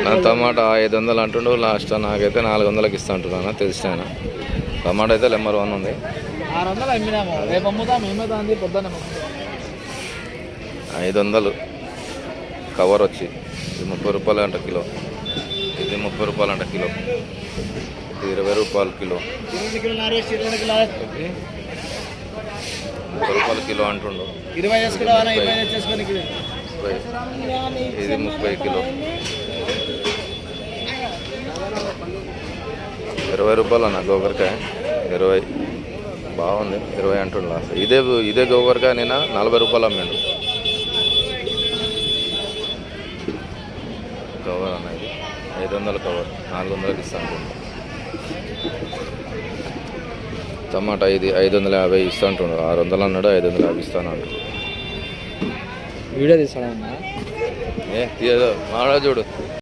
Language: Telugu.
నా టమాటా 500 అంటుండు. లాస్ట్ నాకైతే 400కి ఇస్తా అంటున్నాను. తెలిసిన ఆయన టమాటా అయితే నెంబర్ 1 ఉంది. 500 కవర్ వచ్చి ఇది 30 రూపాయలు అంట కిలో. ఇది 30 రూపాయలు అంట కిలో. ఇది 20 రూపాయలు కిలో. 30 రూపాయలు కిలో అంటుండు. ఇది 30 కిలో. 20 రూపాయలు అన్న గోకరకాయ. 20 బాగుంది. 20 అంటుండు లాస్ట్. ఇదే గోకరకాయ నేను 40 రూపాయలు అమ్మాడు. కవర్ అన్న ఇది 500 కవర్ 400కి ఇస్తాను. టమాటా ఇది 550 ఇస్తా అంటుండు. 600 అన్నాడు. 550 ఇస్తాను అన్నాడు. వీడియో తీస్తాడన్నా తీయదు మాడా చూడు.